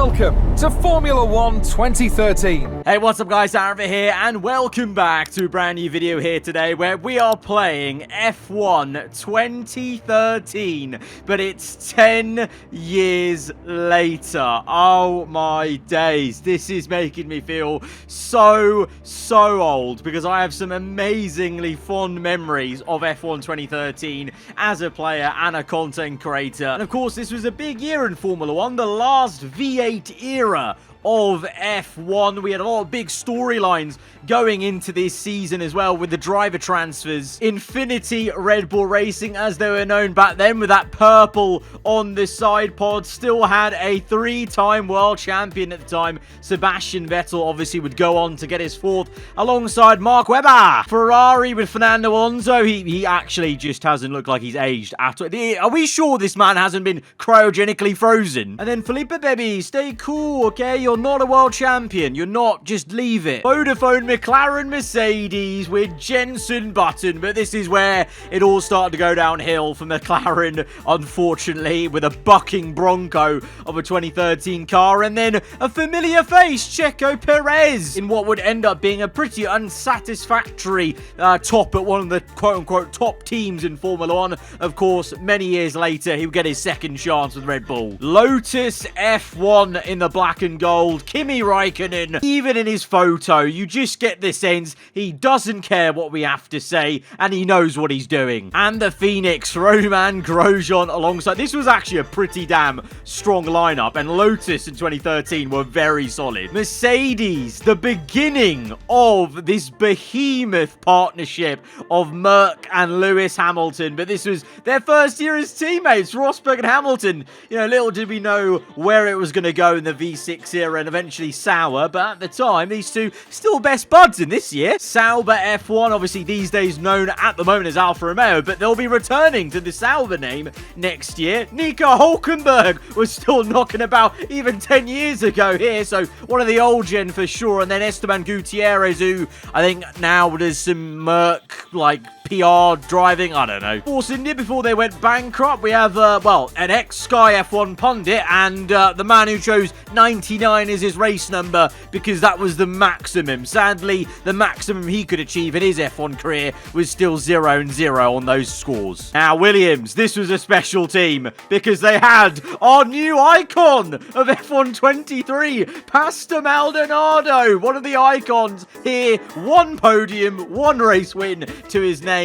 Welcome to Formula 1 2013. Hey, what's up guys, aarava here, and welcome back to a brand new video here today where we are playing F1 2013, but it's 10 years later. Oh my days, this is making me feel so old because I have some amazingly fond memories of F1 2013 as a player and a content creator. And of course, this was a big year in Formula 1, the last V8 era of F1. We had a lot of big storylines going into this season as well with the driver transfers. Infinity Red Bull Racing, as they were known back then, with that purple on the side pod, still had a three-time world champion at the time. Sebastian Vettel obviously would go on to get his fourth alongside Mark Webber. Ferrari with Fernando Alonso, he actually just hasn't looked like he's aged at all. Are we sure this man hasn't been cryogenically frozen? And then Felipe, baby, stay cool, okay? You're not a world champion. You're not. Just leave it. Vodafone, McLaren, Mercedes with Jenson Button. But this is where it all started to go downhill for McLaren, unfortunately, with a bucking Bronco of a 2013 car. And then a familiar face, Checo Perez, in what would end up being a pretty unsatisfactory top at one of the quote-unquote top teams in Formula 1. Of course, many years later, he would get his second chance with Red Bull. Lotus F1 in the black and gold. Kimi Raikkonen, even in his photo, you just get the sense he doesn't care what we have to say, and he knows what he's doing. And the Phoenix, Roman Grosjean alongside. This was actually a pretty damn strong lineup, and Lotus in 2013 were very solid. Mercedes, the beginning of this behemoth partnership of Merck and Lewis Hamilton, but this was their first year as teammates, Rosberg and Hamilton. You know, little did we know where it was going to go in the V6 era and eventually Sauber, but at the time, these two still best buds in this year. Sauber F1, obviously these days known at the moment as Alfa Romeo, but they'll be returning to the Sauber name next year. Nico Hulkenberg was still knocking about even 10 years ago here, so one of the old gen for sure. And then Esteban Gutierrez, who I think now does some Merc, like, PR driving, I don't know. Force India before they went bankrupt. We have, well, an ex-Sky F1 pundit and the man who chose 99 as his race number because that was the maximum. Sadly, the maximum he could achieve in his F1 career was still 0-0 on those scores. Now, Williams, this was a special team because they had our new icon of F1 23, Pastor Maldonado, one of the icons here. One podium, one race win to his name,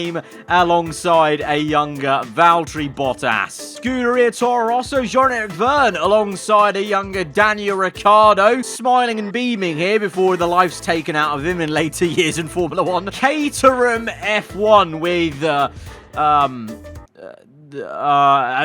alongside a younger Valtteri Bottas. Scuderia Toro Rosso, Jean-Eric Verne alongside a younger Daniel Ricciardo, smiling and beaming here before the life's taken out of him in later years in Formula 1. Caterham F1 with a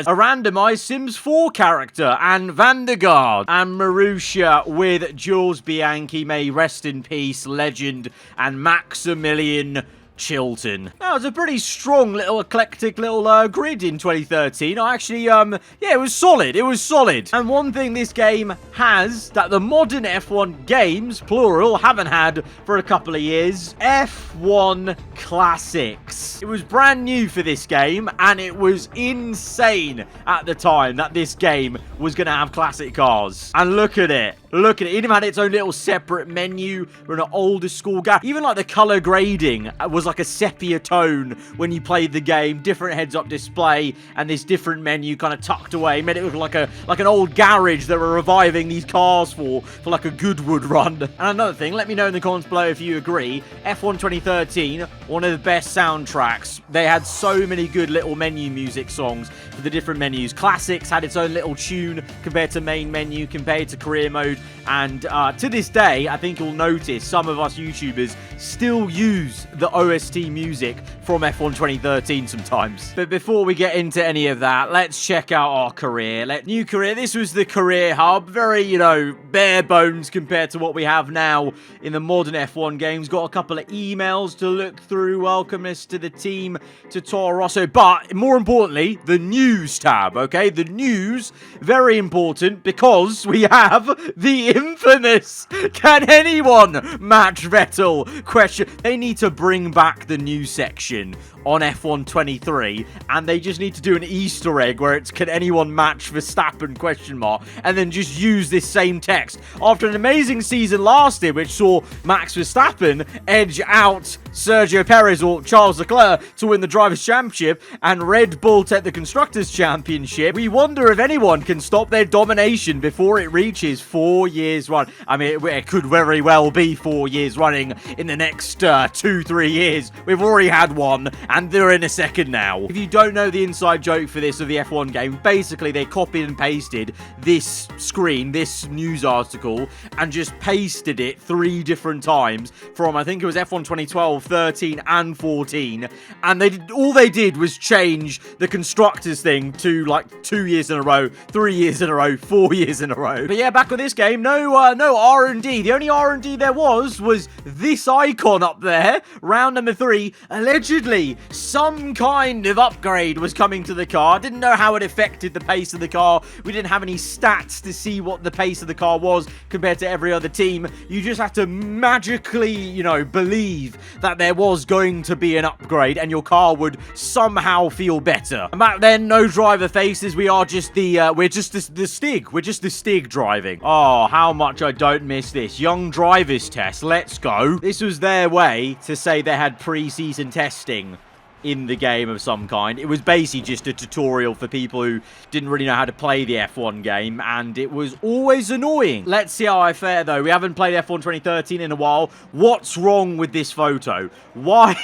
randomized Sims 4 character, and Vandergaard, and Marussia with Jules Bianchi, may rest in peace, legend, and Maximilian Chilton. That was a pretty strong little eclectic little grid in 2013. I actually, yeah, it was solid. It was solid. And one thing this game has that the modern F1 games, plural, haven't had for a couple of years: F1 Classics. It was brand new for this game, and it was insane at the time that this game was going to have classic cars. And look at it. Look at it. It even had its own little separate menu for an older school guy. Even like the color grading was like a sepia tone when you played the game. Different heads-up display and this different menu kind of tucked away. Made it look like an old garage that were reviving these cars for like a Goodwood run. And another thing, let me know in the comments below if you agree. F1 2013, one of the best soundtracks. They had so many good little menu music songs for the different menus. Classics had its own little tune compared to main menu, compared to career mode. And to this day, I think you'll notice some of us YouTubers still use the OST music from F1 2013 sometimes. But before we get into any of that, let's check out our career. New career. This was the career hub. Very, you know, bare bones compared to what we have now in the modern F1 games. Got a couple of emails to look through. Welcomeness to the team, to Toro Rosso. But more importantly, the news tab, okay? The news, very important because we have the infamous "Can anyone match Vettel?" question. They need to bring back the news section on F1 23, and they just need to do an Easter egg where it's can anyone match Verstappen question mark, and then just use this same text. After an amazing season last year, which saw Max Verstappen edge out Sergio Perez or Charles Leclerc to win the Drivers' Championship, and Red Bull take the Constructors' Championship, we wonder if anyone can stop their domination before it reaches 4 years run. I mean, it could very well be 4 years running in the next 2-3 years. We've already had one, and they're in a second now. If you don't know the inside joke for this of the F1 game, basically they copied and pasted this screen, this news article, and just pasted it 3 different times from, I think it was F1 2012, 13, and 14, and all they did was change the Constructors thing to like 2 years in a row, 3 years in a row, 4 years in a row. But yeah, back on this game, no R&D. The only R&D there was this icon up there, round number 3. Allegedly, some kind of upgrade was coming to the car. Didn't know how it affected the pace of the car. We didn't have any stats to see what the pace of the car was compared to every other team. You just have to magically, you know, believe that there was going to be an upgrade and your car would somehow feel better. And back then, no driver faces. We are just we're just the Stig. We're just the Stig driving. Oh, how much I don't miss this. Young drivers test. Let's go. This was their way to say they had pre-season testing in the game of some kind. It was basically just a tutorial for people who didn't really know how to play the F1 game, and it was always annoying. Let's see how I fare, though. We haven't played F1 2013 in a while. What's wrong with this photo? Why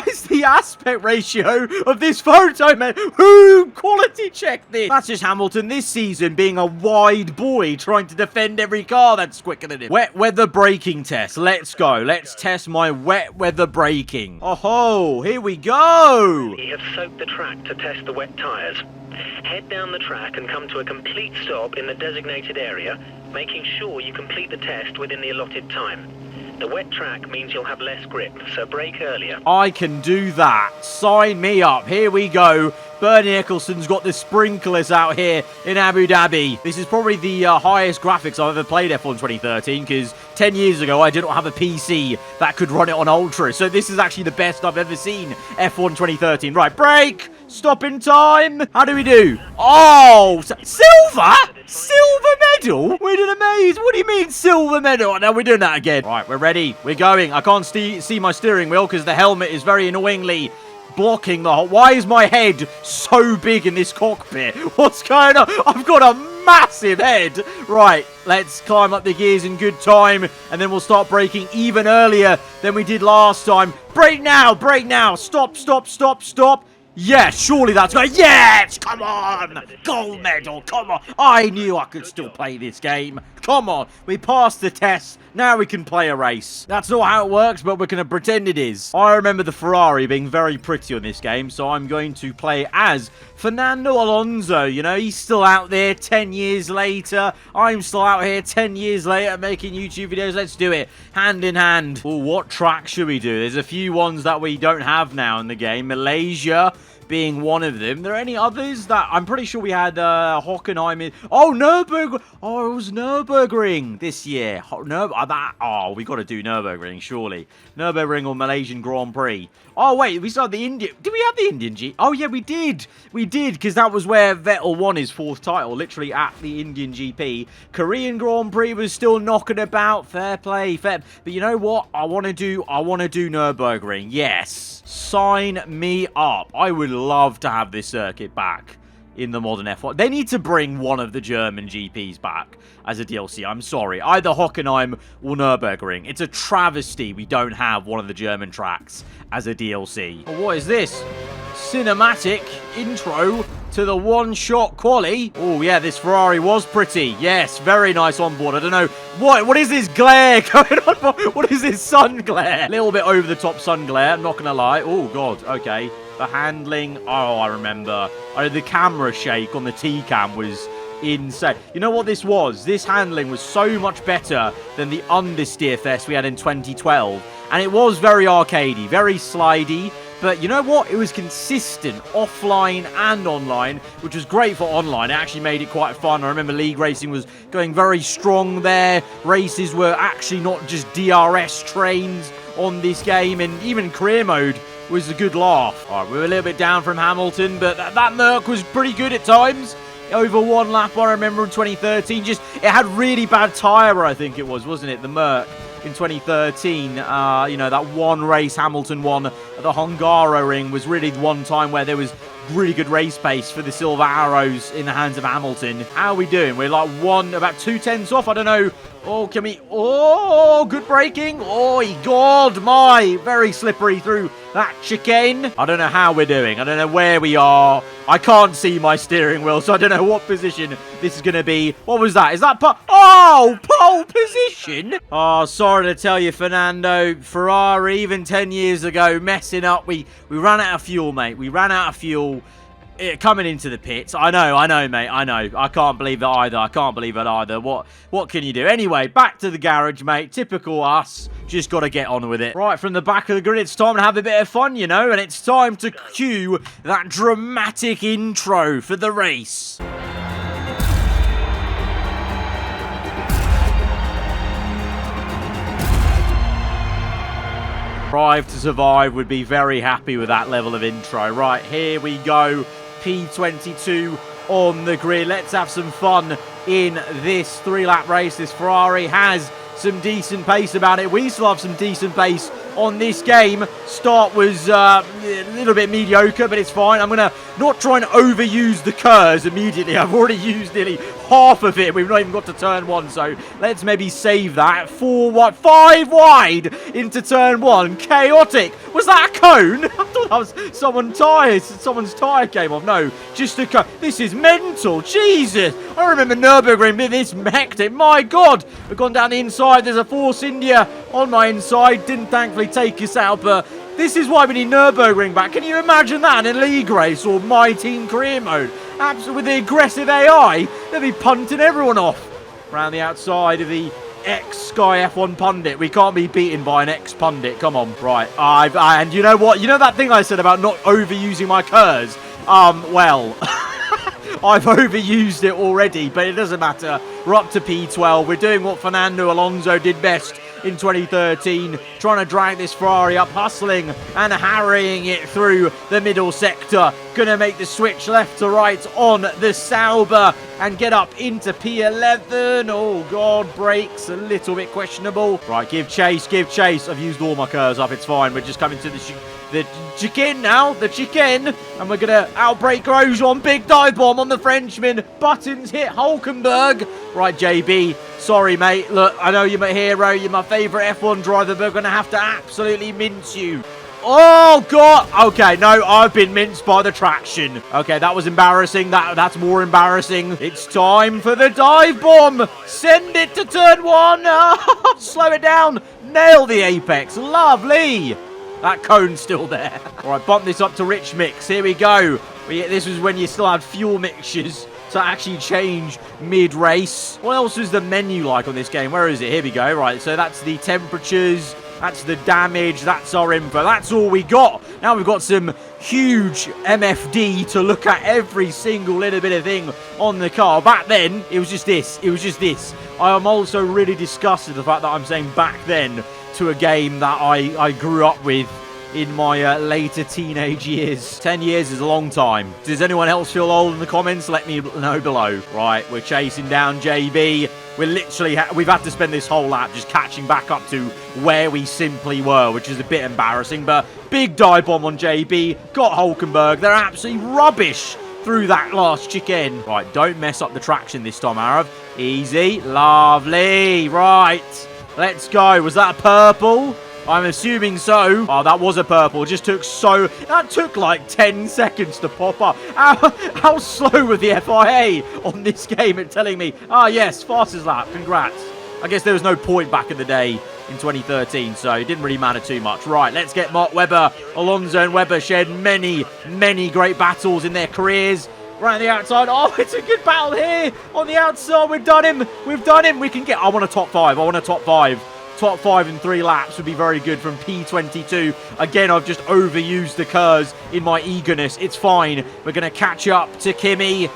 is the aspect ratio of this photo, man? Who quality checked this? That's just Hamilton this season being a wide boy trying to defend every car that's quicker than him. Wet weather braking test. Let's go. Let's test my wet weather braking. Oh, here we go. We have soaked the track to test the wet tyres. Head down the track and come to a complete stop in the designated area, making sure you complete the test within the allotted time. The wet track means you'll have less grip, so brake earlier. I can do that. Sign me up. Here we go. Bernie Eccleston's got the sprinklers out here in Abu Dhabi. This is probably the highest graphics I've ever played F1 2013, because 10 years ago I didn't have a PC that could run it on Ultra. So this is actually the best I've ever seen F1 2013. Right, brake! Stop in time! How do we do? Oh! Silver? Silver medal? We did amazing. What do you mean silver medal? Now we're doing that again. Right, we're ready. We're going. I can't see my steering wheel because the helmet is very annoyingly blocking the whole... Why is my head so big in this cockpit? What's going on? I've got a massive head. Right, let's climb up the gears in good time, and then we'll start braking even earlier than we did last time. Brake now! Brake now! Stop, stop, stop, stop! Yes, surely that's going. Yes, come on, gold medal, come on. I knew I could still play this game. Come on, we passed the test. Now we can play a race. That's not how it works, but we're going to pretend it is. I remember the Ferrari being very pretty on this game, so I'm going to play as Fernando Alonso. You know, he's still out there 10 years later. I'm still out here 10 years later making YouTube videos. Let's do it, hand in hand. Well, what track should we do? There's a few ones that we don't have now in the game. Malaysia being one of them. There are any others that I'm pretty sure we had Hockenheim in. Oh, Nürburgring. Oh, it was Nürburgring this year. Oh, we got to do Nürburgring, surely. Nürburgring or Malaysian Grand Prix. Oh, wait, we started the Indian. Did we have the Indian G? Oh, yeah, we did. We did, because that was where Vettel won his 4th title, literally at the Indian GP. Korean Grand Prix was still knocking about. Fair play, fair. But you know what? I want to do Nürburgring. Yes. Sign me up. I would love to have this circuit back in the modern F1. They need to bring one of the German GPs back as a DLC. I'm sorry. Either Hockenheim or Nürburgring. It's a travesty we don't have one of the German tracks as a DLC. Well, what is this? Cinematic intro to the one-shot quali. Oh, yeah, this Ferrari was pretty. Yes, very nice on board. I don't know. What is this glare going on? What is this sun glare? A little bit over the top sun glare, I'm not going to lie. Oh, God. Okay. The handling. Oh, I remember. The camera shake on the T-Cam was insane. You know what this was? This handling was so much better than the understeer fest we had in 2012. And it was very arcadey, very slidey. But you know what? It was consistent offline and online, which was great for online. It actually made it quite fun. I remember league racing was going very strong there. Races were actually not just DRS trains on this game. And even career mode was a good laugh. All right, we were a little bit down from Hamilton, but that Merc was pretty good at times. Over one lap, I remember in 2013. Just, it had really bad tyre, I think it was, wasn't it? The Merc in 2013. You know, that one race Hamilton won at the Hungaroring was really the one time where there was really good race pace for the Silver Arrows in the hands of Hamilton. How are we doing? We're like about 2/10 off. I don't know. Oh, can we... Oh, good braking. Oh, God, my. Very slippery through that chicane. I don't know how we're doing. I don't know where we are. I can't see my steering wheel, so I don't know what position this is going to be. What was that? Is that... Oh, pole position? Oh, sorry to tell you, Fernando. Ferrari, even 10 years ago, messing up. We ran out of fuel, mate. We ran out of fuel. Coming into the pits. I know, mate. I know. I can't believe it either. I can't believe it either. What can you do? Anyway, back to the garage, mate. Typical us. Just got to get on with it. Right, from the back of the grid, it's time to have a bit of fun, you know, and it's time to cue that dramatic intro for the race. Drive to Survive would be very happy with that level of intro. Right, here we go. P22 on the grid. Let's have some fun in this 3-lap race. This Ferrari has some decent pace about it. We still have some decent pace on this game. Start was a little bit mediocre, but it's fine. I'm going to not try and overuse the curves immediately. I've already used nearly half of it. We've not even got to turn 1, so let's maybe save that. 5 wide into turn 1. Chaotic. Was that a cone? I thought that was someone's tyre came off. No, just a cone. This is mental. Jesus. I remember Nürburgring being this hectic. My God. We've gone down the inside. There's a Force India on my inside. Didn't thankfully take us out, but this is why we need Nürburgring back. Can you imagine that in a league race or My Team career mode? Absolutely, with the aggressive AI, they'll be punting everyone off. Around the outside of the ex-Sky F1 pundit. We can't be beaten by an ex-pundit. Come on. Right. And you know what? You know that thing I said about not overusing my curves? Well... I've overused it already, but it doesn't matter. We're up to P12. We're doing what Fernando Alonso did best in 2013, trying to drag this Ferrari up, hustling and harrying it through the middle sector. Gonna make the switch left to right on the Sauber and get up into P11. Oh, God, brakes a little bit questionable. Right, give chase, give chase. I've used all my curves up, it's fine. We're just coming to the chicane now, the chicane, and we're gonna outbrake Grosjean. Big dive bomb on the Frenchman. Buttons hit Hulkenberg. Right, JB, sorry, mate. Look, I know you're my hero, you're my favourite F1 driver, but we're gonna have to absolutely mince you. Oh, God. Okay, no, I've been minced by the traction. Okay, that was embarrassing. That's more embarrassing. It's time for the dive bomb. Send it to turn 1. Oh, slow it down. Nail the apex. Lovely. That cone's still there. All right, bump this up to rich mix. Here we go. This was when you still had fuel mixtures to actually change mid-race. What else is the menu like on this game? Where is it? Here we go. Right, so that's the temperatures. That's the damage. That's our info. That's all we got. Now we've got some huge MFD to look at every single little bit of thing on the car. Back then, it was just this. It was just this. I am also really disgusted with the fact that I'm saying back then to a game that I grew up with in my later teenage years. 10 years is a long time. Does anyone else feel old in the comments? Let me know below. Right, we're chasing down JB. We're literally, we've had to spend this whole lap just catching back up to where we simply were, which is a bit embarrassing, but big dive bomb on JB. Got Hulkenberg. They're absolutely rubbish through that last chicane. Right, don't mess up the traction this time, Arav. Easy. Lovely. Right. Let's go. Was that a purple? I'm assuming so. Oh, that was a purple. It just took that took like 10 seconds to pop up. How slow were the FIA on this game at telling me, yes, fastest lap. Congrats. I guess there was no point back in the day in 2013, so it didn't really matter too much. Right, let's get Mark Webber. Alonso and Webber shared many, many great battles in their careers. Right on the outside. Oh, it's a good battle here. On the outside, we've done him. We've done him. We can get... I want a top 5. I want a top 5. Top 5 in 3 laps would be very good from P22. Again, I've just overused the curves in my eagerness. It's fine. We're going to catch up to Kimi.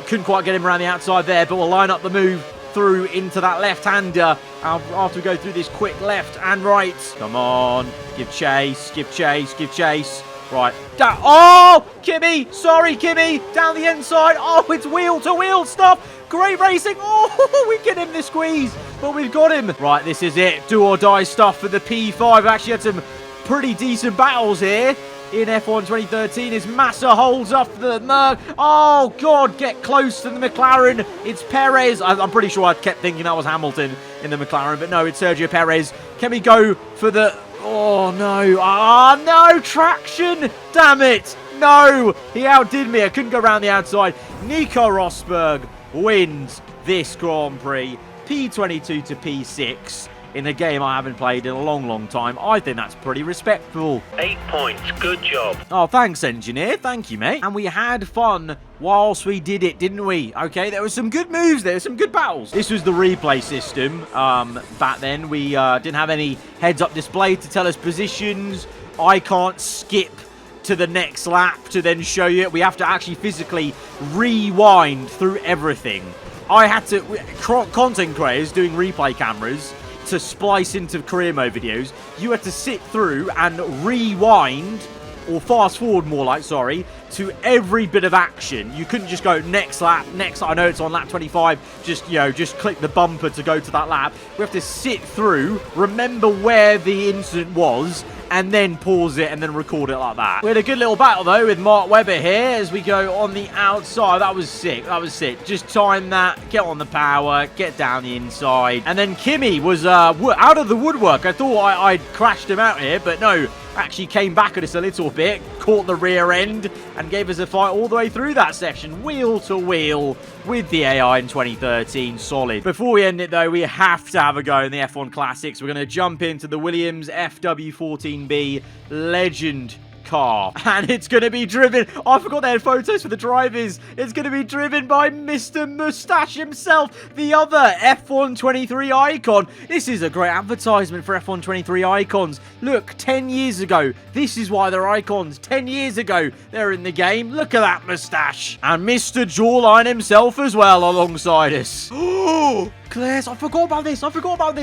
Couldn't quite get him around the outside there, but we'll line up the move through into that left-hander after we go through this quick left and right. Come on. Give chase, give chase, give chase. Right. Down. Oh, Kimmy. Sorry, Kimmy. Down the inside. Oh, it's wheel-to-wheel stuff. Great racing. Oh, we get him the squeeze, but we've got him. Right, this is it. Do or die stuff for the P5. Actually had some pretty decent battles here in F1 2013 as Massa holds up the Merc. Oh, God, get close to the McLaren. It's Perez. I'm pretty sure I kept thinking that was Hamilton in the McLaren, but no, it's Sergio Perez. Can we go for the... Oh, no. Ah, no, traction. Damn it. No, he outdid me. I couldn't go around the outside. Nico Rosberg wins this Grand Prix. P22 to P6. In a game I haven't played in a long, long time. I think that's pretty respectable. 8 points. Good job. Oh, thanks, engineer. Thank you, mate. And we had fun whilst we did it, didn't we? Okay, there were some good moves there, some good battles. This was the replay system. Back then, we didn't have any heads-up display to tell us positions. I can't skip to the next lap to then show you it. We have to actually physically rewind through everything. I had to... Content creators doing replay cameras to splice into career mode videos, you had to sit through and rewind, or fast forward more like, sorry, to every bit of action. You couldn't just go next lap, I know it's on lap 25, just, you know, just click the bumper to go to that lap. We have to sit through, remember where the incident was, and then pause it and then record it like that. We had a good little battle, though, with Mark Webber here as we go on the outside. That was sick. That was sick. Just time that, get on the power, get down the inside. And then Kimmy was out of the woodwork. I thought I'd crashed him out here, but no. Actually came back at us a little bit, caught the rear end, and gave us a fight all the way through that section, wheel to wheel, with the AI in 2013. Solid. Before we end it, though, we have to have a go in the F1 Classics. We're going to jump into the Williams FW14B Legend car, and it's going to be driven... Oh, I forgot they had photos for the drivers. It's going to be driven by Mr. Mustache himself, the other F1 23 icon. This is a great advertisement for F1 23 icons. Look, 10 years ago, this is why they're icons. 10 years ago, they're in the game. Look at that mustache. And Mr. Jawline himself as well alongside us. Oh, Claire's, I forgot about this.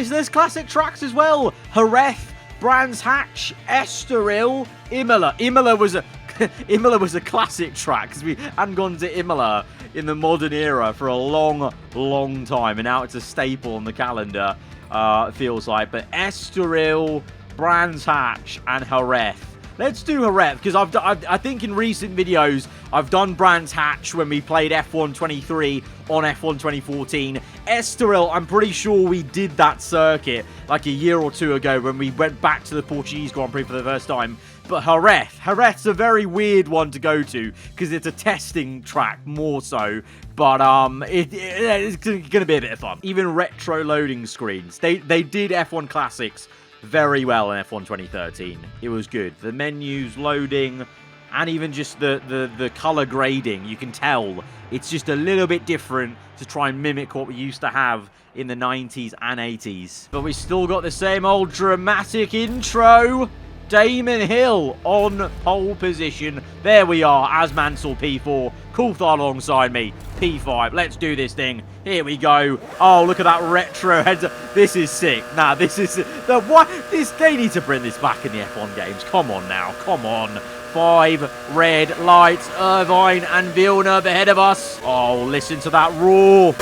There's classic tracks as well. Jerez, Brands Hatch, Estoril, Imola. Imola was a classic track because we hadn't gone to Imola in the modern era for a long, long time, and now it's a staple on the calendar. It feels like. But Estoril, Brands Hatch, and Jerez. Let's do Jerez, because I think in recent videos, I've done Brands Hatch when we played F1 23 on F1 2014. Estoril, I'm pretty sure we did that circuit like a year or two ago when we went back to the Portuguese Grand Prix for the first time. But Jerez's a very weird one to go to because it's a testing track more so. But it's going to be a bit of fun. Even retro loading screens. They did F1 Classics very well in F1 2013. It was good. The menus, loading, and even just the color grading, you can tell it's just a little bit different to try and mimic what we used to have in the 90s and 80s. But we still got the same old dramatic intro. Damon Hill on pole position. There we are, as Mansell P4. Coulthard alongside me, P5. Let's do this thing. Here we go. Oh, look at that retro heads. This is sick. Nah, this is... They need to bring this back in the F1 games. Come on now. Come on. 5 red lights. Irvine and Villeneuve ahead of us. Oh, listen to that roar.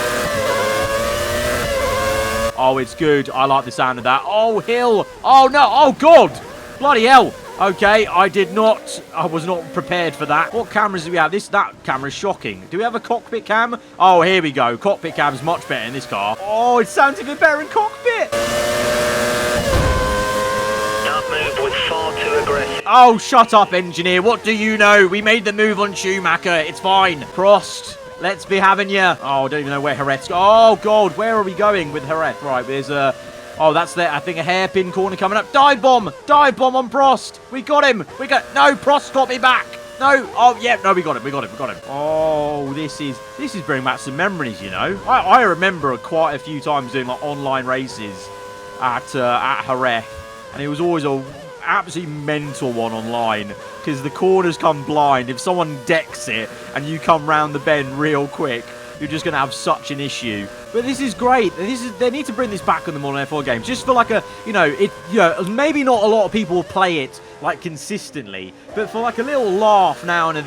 Oh, it's good. I like the sound of that. Oh, Hill. Oh, no. Oh, God. Bloody hell. Okay, I was not prepared for that. What cameras do we have? That camera is shocking. Do we have a cockpit cam? Oh, here we go. Cockpit cam's much better in this car. Oh, it sounds even better in cockpit. That move was far too aggressive. Oh, shut up, engineer. What do you know? We made the move on Schumacher. It's fine. Prost. Let's be having you. Oh, I don't even know where Jerez... Oh, God. Where are we going with Jerez? Right, there's a... Oh, that's there. I think a hairpin corner coming up. Dive bomb. Dive bomb on Prost. We got him. No, Prost got me back. No. Oh, yeah. No, we got him. Oh, this is bringing back some memories, you know. I remember quite a few times doing like online races at Jerez. And it was always a absolutely mental one online because the corners come blind. If someone decks it and you come round the bend real quick, you're just going to have such an issue. But this is great. They need to bring this back on the modern F1 games, just for like a, maybe not a lot of people play it like consistently, but for like a little laugh now and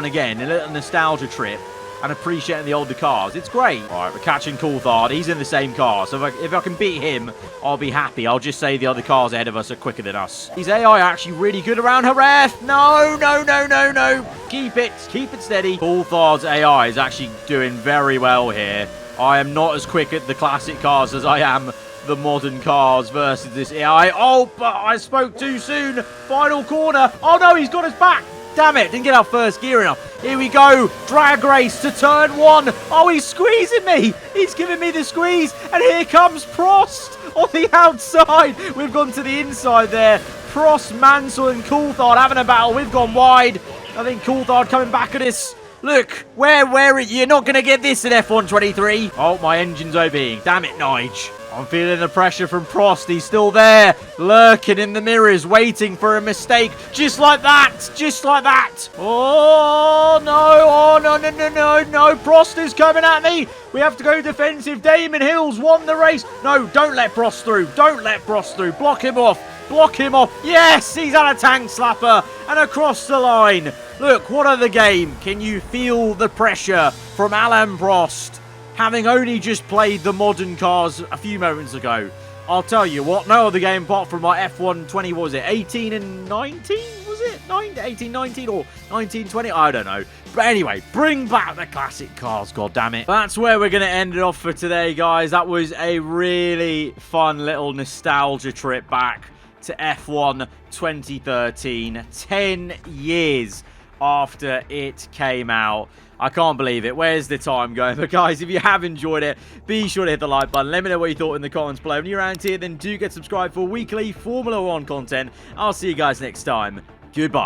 again, a little nostalgia trip, and appreciating the older cars. It's great. All right, we're catching Coulthard. He's in the same car, so if I can beat him, I'll be happy. I'll just say the other cars ahead of us are quicker than us. These AI are actually really good around Jerez. No, no, no, no, no. Keep it steady. Coulthard's AI is actually doing very well here. I am not as quick at the classic cars as I am the modern cars versus this AI. Oh, but I spoke too soon. Final corner. Oh, no, he's got us back. Damn it, didn't get our first gear enough. Here we go. Drag race to turn 1. Oh, he's squeezing me. He's giving me the squeeze. And here comes Prost on the outside. We've gone to the inside there. Prost, Mansell and Coulthard having a battle. We've gone wide. I think Coulthard coming back at us. Look, where you're not going to get this in F1 23. Oh, my engine's overheating. Damn it, Nige. I'm feeling the pressure from Prost. He's still there, lurking in the mirrors, waiting for a mistake. Just like that. Just like that. Oh, no. Oh, no, no, no, no, no. Prost is coming at me. We have to go defensive. Damon Hill's won the race. No, don't let Prost through. Don't let Prost through. Block him off. Block him off. Yes, he's had a tank slapper and across the line. Look, what other game can you feel the pressure from Alain Prost, having only just played the modern cars a few moments ago? I'll tell you what, no other game apart from my F1 20, what was it, 18 and 19? Was it 18, 19 or 19, 20? I don't know. But anyway, bring back the classic cars, goddammit. That's where we're going to end it off for today, guys. That was a really fun little nostalgia trip back to F1 2013. 10 years after it came out. I can't believe it. Where's the time going? But guys, if you have enjoyed it, be sure to hit the like button. Let me know what you thought in the comments below. When you're around here, then do get subscribed for weekly Formula 1 content. I'll see you guys next time. Goodbye.